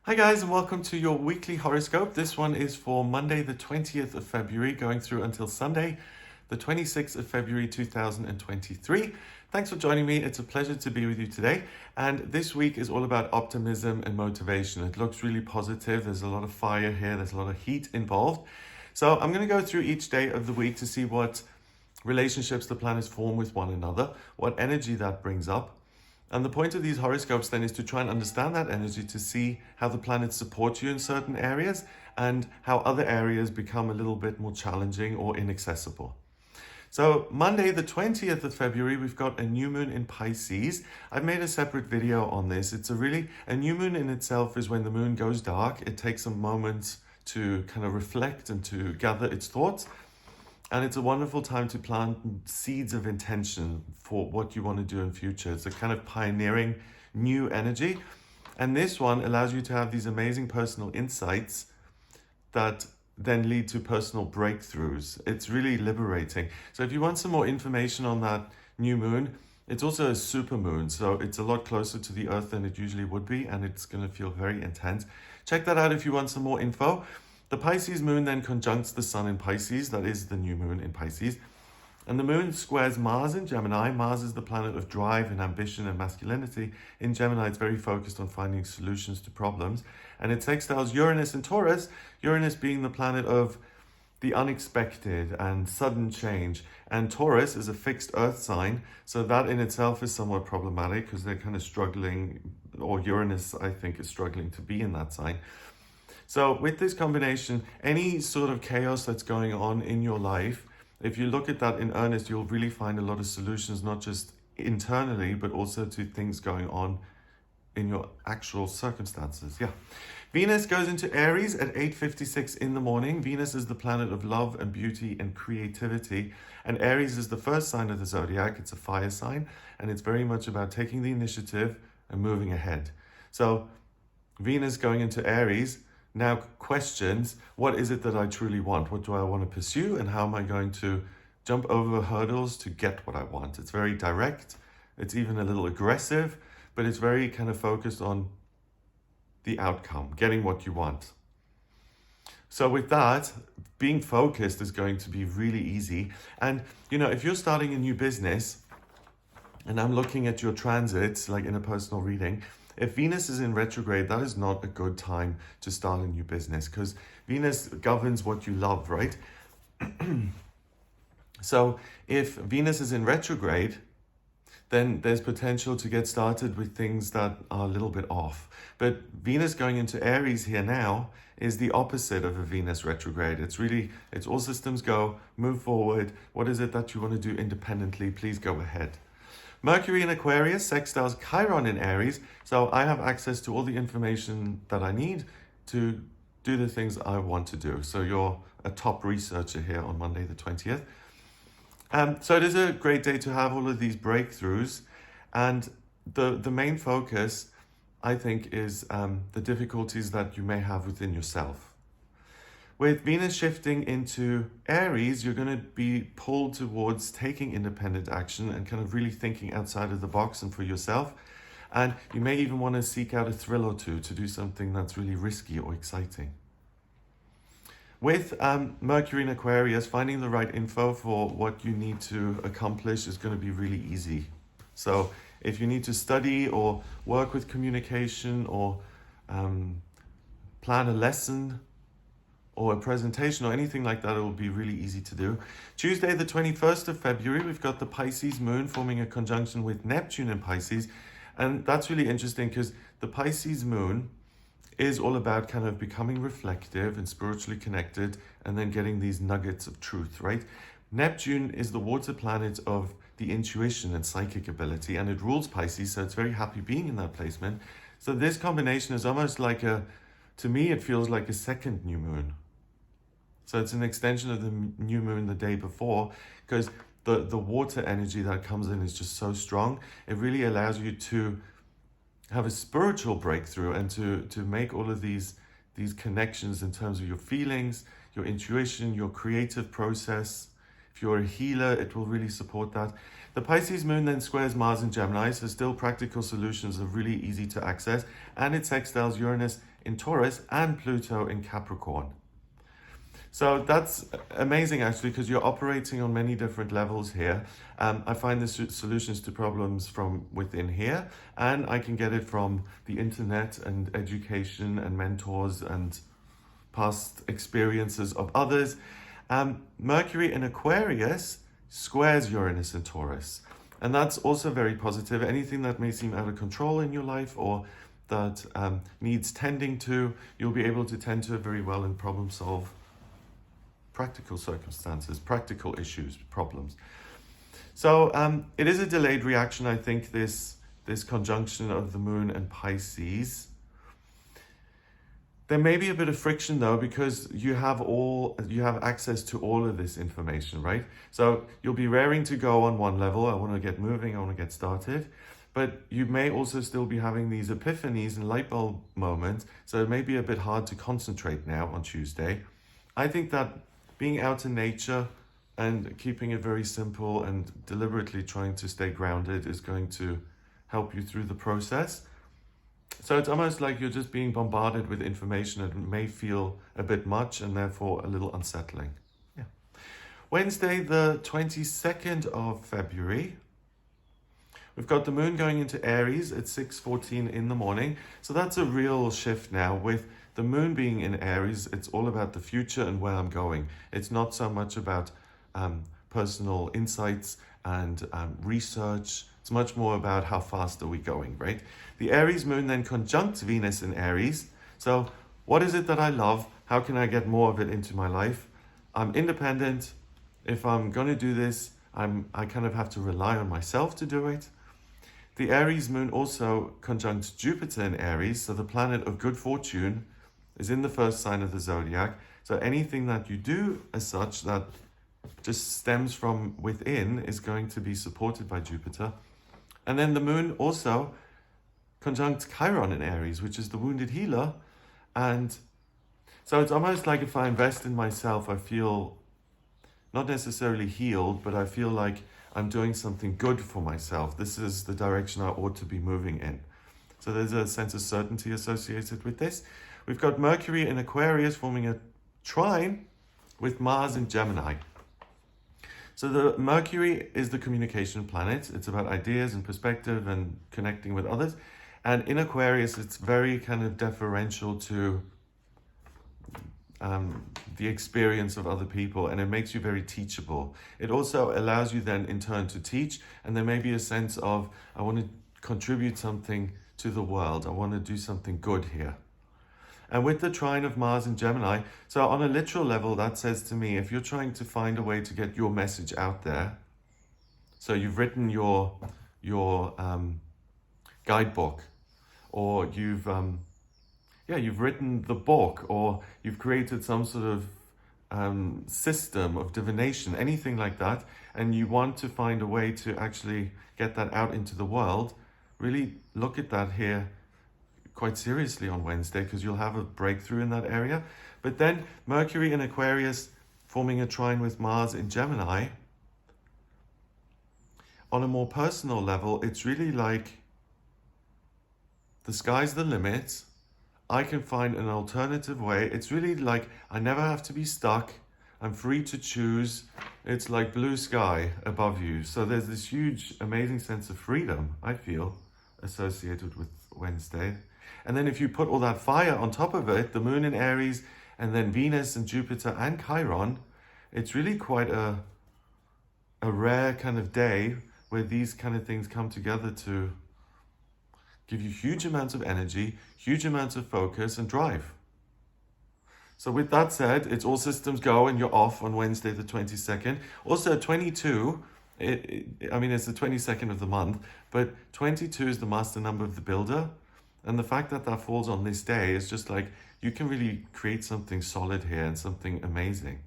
Hi guys, and welcome to your weekly horoscope. This one is for Monday the 20th of February going through until Sunday the 26th of February 2023. Thanks for joining me. It's a pleasure to be with you today. And this week is all about optimism and motivation. It looks really positive. There's a lot of fire here. There's a lot of heat involved. So I'm going to go through each day of the week to see what relationships the planets form with one another, what energy that brings up. And the point of these horoscopes then is to try and understand that energy, to see how the planets support you in certain areas and how other areas become a little bit more challenging or inaccessible. So Monday the 20th of February, we've got a new moon in Pisces. I've made a separate video on this. It's a new moon in itself is when the moon goes dark. It takes some moments to kind of reflect and to gather its thoughts. And it's a wonderful time to plant seeds of intention for what you want to do in future. It's a kind of pioneering new energy. And this one allows you to have these amazing personal insights that then lead to personal breakthroughs. It's really liberating. So if you want some more information on that new moon, it's also a super moon. So it's a lot closer to the Earth than it usually would be. And it's going to feel very intense. Check that out if you want some more info. The Pisces moon then conjuncts the sun in Pisces. That is the new moon in Pisces. And the moon squares Mars in Gemini. Mars is the planet of drive and ambition and masculinity. In Gemini, it's very focused on finding solutions to problems. And it sextiles Uranus in Taurus, Uranus being the planet of the unexpected and sudden change. And Taurus is a fixed earth sign. So that in itself is somewhat problematic because they're kind of struggling, or Uranus, I think, is struggling to be in that sign. So with this combination, any sort of chaos that's going on in your life, if you look at that in earnest, you'll really find a lot of solutions, not just internally, but also to things going on in your actual circumstances. Yeah. Venus goes into Aries at 8:56 in the morning. Venus is the planet of love and beauty and creativity. And Aries is the first sign of the zodiac. It's a fire sign. And it's very much about taking the initiative and moving ahead. So Venus going into Aries now questions, what is it that I truly want? What do I want to pursue? And how am I going to jump over hurdles to get what I want? It's very direct. It's even a little aggressive, but it's very kind of focused on the outcome, getting what you want. So with that, being focused is going to be really easy. And, if you're starting a new business, and I'm looking at your transits, like in a personal reading, if Venus is in retrograde, that is not a good time to start a new business because Venus governs what you love, right? So if Venus is in retrograde, then there's potential to get started with things that are a little bit off. But Venus going into Aries here now is the opposite of a Venus retrograde. It's all systems go, move forward. What is it that you want to do independently? Please go ahead. Mercury in Aquarius sextiles Chiron in Aries, so I have access to all the information that I need to do the things I want to do. So you're a top researcher here on Monday the 20th. So it is a great day to have all of these breakthroughs. And the main focus, I think, is the difficulties that you may have within yourself. With Venus shifting into Aries, you're going to be pulled towards taking independent action and kind of really thinking outside of the box and for yourself. And you may even want to seek out a thrill or two to do something that's really risky or exciting. With Mercury in Aquarius, finding the right info for what you need to accomplish is going to be really easy. So if you need to study or work with communication or plan a lesson, or a presentation or anything like that, it will be really easy to do. Tuesday, the 21st of February, we've got the Pisces moon forming a conjunction with Neptune in Pisces. And that's really interesting because the Pisces moon is all about kind of becoming reflective and spiritually connected and then getting these nuggets of truth, right? Neptune is the water planet of the intuition and psychic ability, and it rules Pisces, so it's very happy being in that placement. So this combination is almost like to me, it feels like a second new moon. So it's an extension of the new moon the day before because the water energy that comes in is just so strong. It really allows you to have a spiritual breakthrough and to make all of these connections in terms of your feelings, your intuition, your creative process. If you're a healer, it will really support that. The Pisces moon then squares Mars in Gemini, so still practical solutions are really easy to access. And it sextiles Uranus in Taurus and Pluto in Capricorn. So that's amazing, actually, because you're operating on many different levels here. I find the solutions to problems from within here, and I can get it from the internet and education and mentors and past experiences of others. Mercury in Aquarius squares Uranus in Taurus, and that's also very positive. Anything that may seem out of control in your life or that needs tending to, you'll be able to tend to it very well and problem solve practical circumstances, practical issues, problems. So it is a delayed reaction, I think, this conjunction of the moon and Pisces. There may be a bit of friction though, because you have access to all of this information, right? So you'll be raring to go on one level. I want to get moving, I want to get started. But you may also still be having these epiphanies and light bulb moments. So it may be a bit hard to concentrate now on Tuesday. I think that being out in nature and keeping it very simple and deliberately trying to stay grounded is going to help you through the process. So it's almost like you're just being bombarded with information and it may feel a bit much and therefore a little unsettling. Yeah. Wednesday, the 22nd of February, we've got the moon going into Aries at 6:14 in the morning. So that's a real shift now. With the moon being in Aries, it's all about the future and where I'm going. It's not so much about personal insights and research. It's much more about how fast are we going, right? The Aries moon then conjuncts Venus in Aries. So what is it that I love? How can I get more of it into my life? I'm independent. If I'm going to do this, I kind of have to rely on myself to do it. The Aries moon also conjuncts Jupiter in Aries. So the planet of good fortune is in the first sign of the zodiac. So anything that you do as such that just stems from within is going to be supported by Jupiter. And then the moon also conjuncts Chiron in Aries, which is the wounded healer. And so it's almost like if I invest in myself, I feel not necessarily healed, but I feel like I'm doing something good for myself. This is the direction I ought to be moving in. So there's a sense of certainty associated with this. We've got Mercury in Aquarius forming a trine with Mars in Gemini. So the Mercury is the communication planet. It's about ideas and perspective and connecting with others. And in Aquarius, it's very kind of deferential to the experience of other people, and it makes you very teachable. It also allows you then in turn to teach, and there may be a sense of, I want to contribute something to the world. I want to do something good here. And with the trine of Mars and Gemini, so on a literal level, that says to me, if you're trying to find a way to get your message out there, so you've written your guidebook, or you've written the book, or you've created some sort of system of divination, anything like that, and you want to find a way to actually get that out into the world, really look at that here quite seriously on Wednesday, because you'll have a breakthrough in that area. But then Mercury in Aquarius forming a trine with Mars in Gemini, on a more personal level, it's really like the sky's the limit. I can find an alternative way. It's really like I never have to be stuck. I'm free to choose. It's like blue sky above you. So there's this huge, amazing sense of freedom, I feel, associated with Wednesday. And then if you put all that fire on top of it, the moon in Aries, and then Venus and Jupiter and Chiron, it's really quite a rare kind of day where these kind of things come together to give you huge amounts of energy, huge amounts of focus and drive. So with that said, it's all systems go and you're off on Wednesday the 22nd. Also 22, it's the 22nd of the month, but 22 is the master number of the builder. And the fact that that falls on this day is just like, you can really create something solid here and something amazing.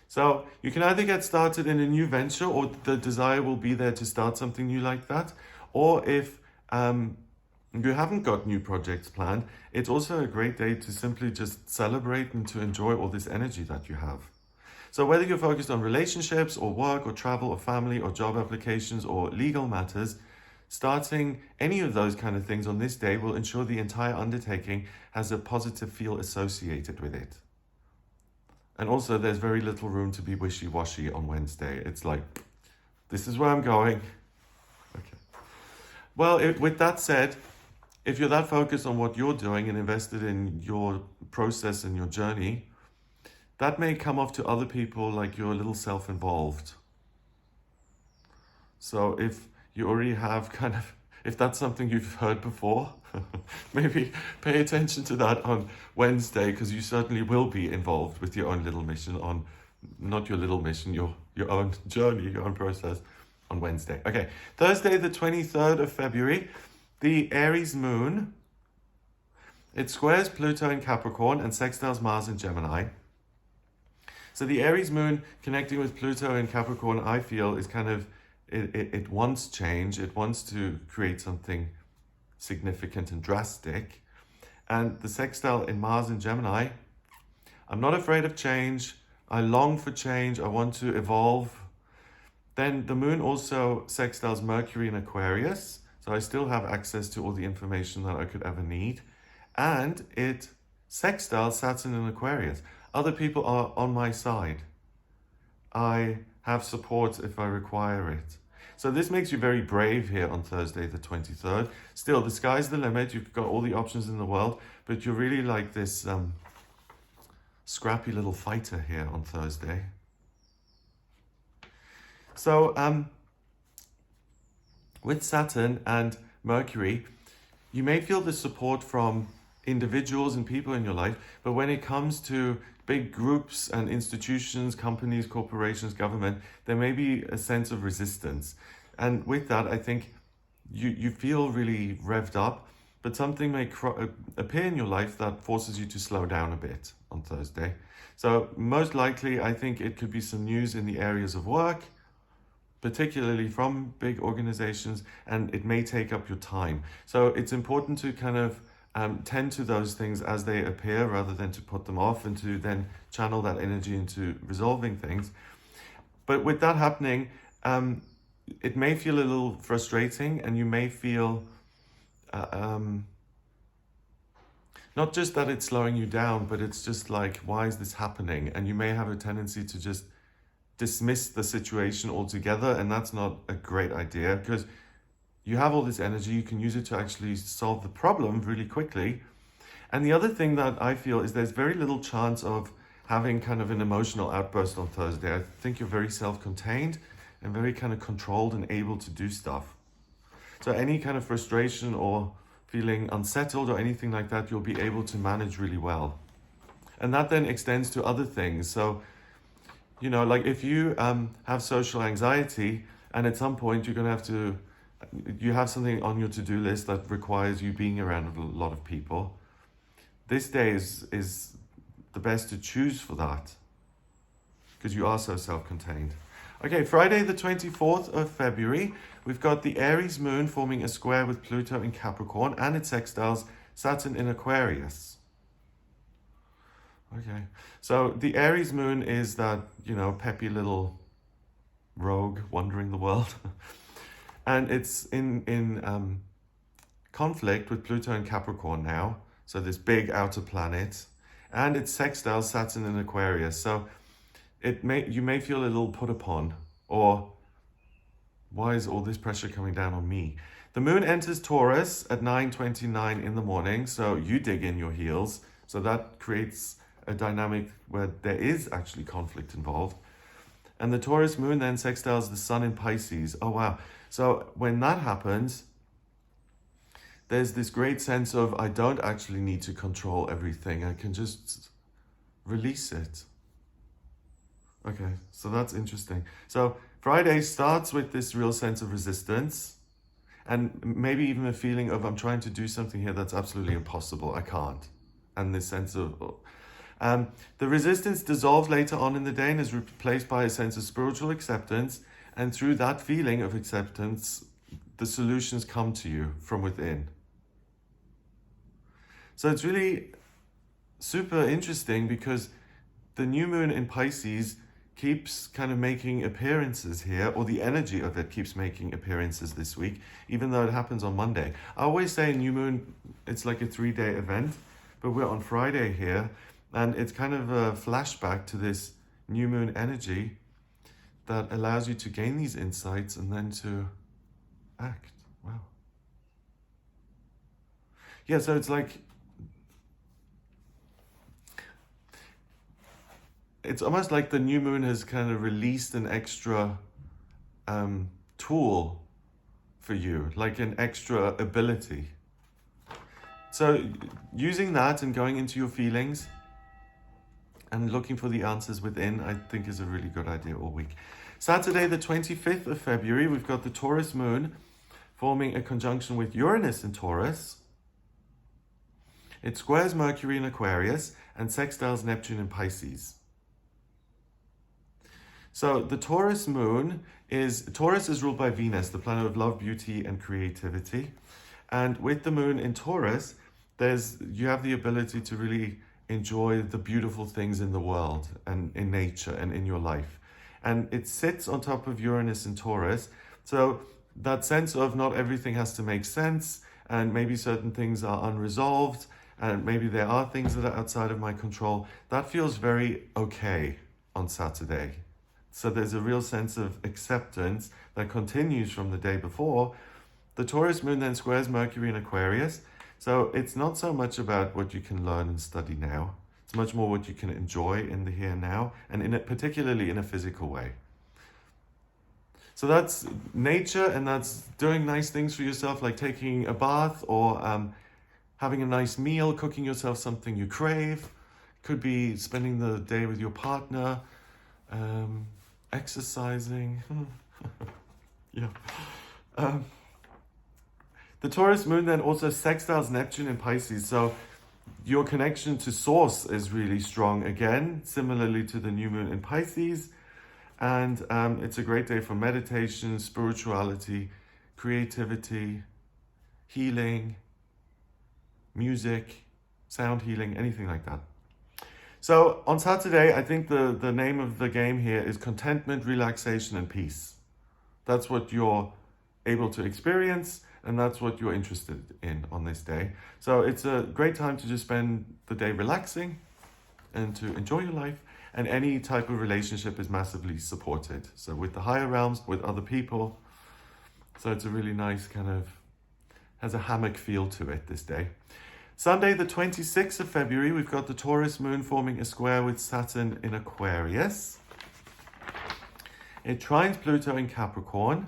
So you can either get started in a new venture, or the desire will be there to start something new like that. Or if you haven't got new projects planned, it's also a great day to simply just celebrate and to enjoy all this energy that you have. So whether you're focused on relationships or work or travel or family or job applications or legal matters, starting any of those kind of things on this day will ensure the entire undertaking has a positive feel associated with it. And also, there's very little room to be wishy-washy on Wednesday. It's like, this is where I'm going. Okay. Well, with that said, if you're that focused on what you're doing and invested in your process and your journey, that may come off to other people like you're a little self-involved. So if you already have if that's something you've heard before, maybe pay attention to that on Wednesday, because you certainly will be involved with your own little mission on, not your little mission, your own journey, your own process on Wednesday. Okay, Thursday the 23rd of February, the Aries moon, it squares Pluto in Capricorn and sextiles Mars in Gemini. So the Aries moon connecting with Pluto in Capricorn, I feel, is it wants change. It wants to create something significant and drastic. And the sextile in Mars in Gemini, I'm not afraid of change. I long for change. I want to evolve. Then the moon also sextiles Mercury in Aquarius. So I still have access to all the information that I could ever need. And it sextiles Saturn in Aquarius. Other people are on my side. I have support if I require it. So this makes you very brave here on Thursday the 23rd. Still, the sky's the limit. You've got all the options in the world, but you're really like this scrappy little fighter here on Thursday. So with Saturn and Mercury, you may feel the support from individuals and people in your life, but when it comes to big groups and institutions, companies, corporations, government, there may be a sense of resistance. And with that, I think you feel really revved up, but something may appear in your life that forces you to slow down a bit on Thursday. So most likely, I think it could be some news in the areas of work, particularly from big organizations, and it may take up your time. So it's important to tend to those things as they appear rather than to put them off and to then channel that energy into resolving things. But with that happening, it may feel a little frustrating, and you may feel not just that it's slowing you down, but it's just like, why is this happening? And you may have a tendency to just dismiss the situation altogether, and that's not a great idea, because you have all this energy, you can use it to actually solve the problem really quickly. And the other thing that I feel is there's very little chance of having an emotional outburst on Thursday. I think you're very self-contained and very controlled and able to do stuff. So any kind of frustration or feeling unsettled or anything like that, you'll be able to manage really well. And that then extends to other things. So, like if you have social anxiety, and at some point you're going to you have something on your to-do list that requires you being around a lot of people, this day is the best to choose for that, because you are so self-contained. Okay, Friday the 24th of February, we've got the Aries moon forming a square with Pluto in Capricorn, and it sextiles Saturn in Aquarius. Okay, so the Aries moon is that, peppy little rogue wandering the world. And it's in conflict with Pluto and Capricorn now, so this big outer planet, and it sextiles Saturn in Aquarius. So you may feel a little put upon, or why is all this pressure coming down on me? The moon enters Taurus at 9:29 in the morning, so you dig in your heels. So that creates a dynamic where there is actually conflict involved. And the Taurus moon then sextiles the sun in Pisces. Oh, wow. So when that happens, there's this great sense of, I don't actually need to control everything. I can just release it. Okay, so that's interesting. So Friday starts with this real sense of resistance, and maybe even a feeling of, I'm trying to do something here that's absolutely impossible. I can't. And this sense of... the resistance dissolves later on in the day and is replaced by a sense of spiritual acceptance. And through that feeling of acceptance, the solutions come to you from within. So it's really super interesting, because the new moon in Pisces keeps kind of making appearances here, or the energy of it keeps making appearances this week, even though it happens on Monday. I always say new moon, it's like a 3-day event, but we're on Friday here, and it's kind of a flashback to this new moon energy that allows you to gain these insights and then to act. Wow. Yeah, so it's like, it's almost like the new moon has kind of released an extra tool for you, like an extra ability. So using that and going into your feelings and looking for the answers within, I think is a really good idea all week. Saturday, the 25th of February, we've got the Taurus moon forming a conjunction with Uranus in Taurus. It squares Mercury in Aquarius and sextiles Neptune in Pisces. So the Taurus moon Taurus is ruled by Venus, the planet of love, beauty, and creativity. And with the moon in Taurus, you have the ability to really enjoy the beautiful things in the world and in nature and in your life. And it sits on top of Uranus in Taurus. So that sense of not everything has to make sense, and maybe certain things are unresolved, and maybe there are things that are outside of my control, that feels very okay on Saturday. So there's a real sense of acceptance that continues from the day before. The Taurus moon then squares Mercury in Aquarius. So it's not so much about what you can learn and study now. It's much more what you can enjoy in the here and now, and particularly in a physical way. So that's nature, and that's doing nice things for yourself, like taking a bath or having a nice meal, cooking yourself something you crave. Could be spending the day with your partner, exercising. Yeah. The Taurus moon then also sextiles Neptune in Pisces. So your connection to source is really strong again, similarly to the new moon in Pisces. And it's a great day for meditation, spirituality, creativity, healing, music, sound healing, anything like that. So on Saturday, I think the name of the game here is contentment, relaxation, and peace. That's what you're able to experience, and that's what you're interested in on this day. So it's a great time to just spend the day relaxing and to enjoy your life. And any type of relationship is massively supported. So with the higher realms, with other people. So it's a really nice has a hammock feel to it this day. Sunday, the 26th of February, we've got the Taurus moon forming a square with Saturn in Aquarius. It trines Pluto in Capricorn,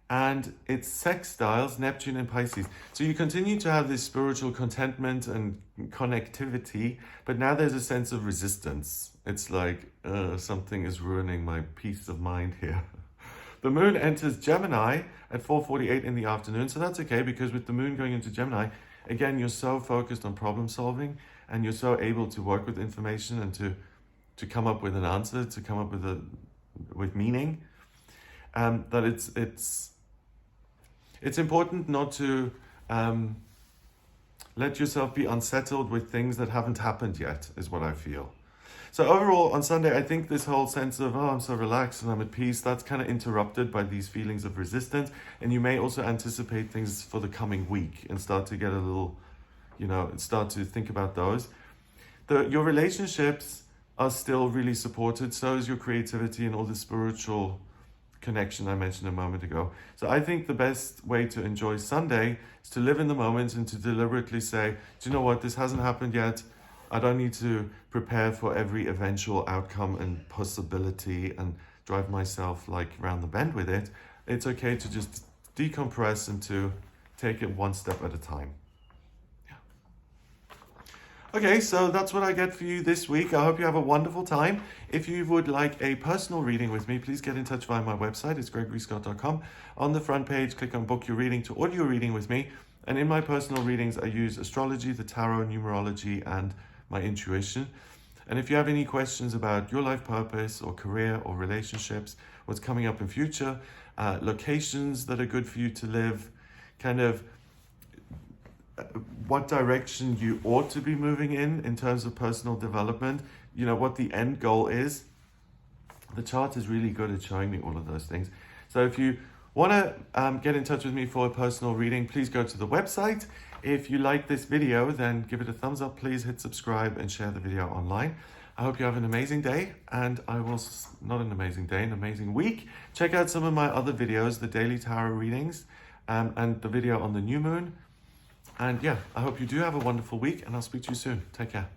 and it sextiles Neptune in Pisces. So you continue to have this spiritual contentment and connectivity, but now there's a sense of resistance. It's like something is ruining my peace of mind here. The moon enters Gemini at 4:48 in the afternoon, so that's okay, because with the moon going into Gemini, again, you're so focused on problem solving, and you're so able to work with information and to come up with an answer, to come up with meaning, that it's important not to let yourself be unsettled with things that haven't happened yet, is what I feel. So overall, on Sunday, I think this whole sense of, I'm so relaxed and I'm at peace, that's kind of interrupted by these feelings of resistance. And you may also anticipate things for the coming week and start to get a little, start to think about those. Your relationships are still really supported. So is your creativity and all the spiritual connection I mentioned a moment ago. So I think the best way to enjoy Sunday is to live in the moment and to deliberately say, do you know what, this hasn't happened yet. I don't need to prepare for every eventual outcome and possibility and drive myself round the bend with it. It's okay to just decompress and to take it one step at a time. Yeah. Okay, so that's what I get for you this week. I hope you have a wonderful time. If you would like a personal reading with me, please get in touch via my website. It's gregoryscott.com. On the front page, click on Book Your Reading to audio reading with me. And in my personal readings, I use astrology, the tarot, numerology, and my intuition. And if you have any questions about your life purpose or career or relationships, what's coming up in future, locations that are good for you to live, what direction you ought to be moving in terms of personal development, what the end goal is, The chart is really good at showing me all of those things. So if you want to get in touch with me for a personal reading, please go to the website. If you like this video, then give it a thumbs up, please hit subscribe and share the video online. I hope you have an amazing day, and not an amazing day, an amazing week. Check out some of my other videos, the daily tarot readings, and the video on the new moon. And yeah, I hope you do have a wonderful week, and I'll speak to you soon. Take care.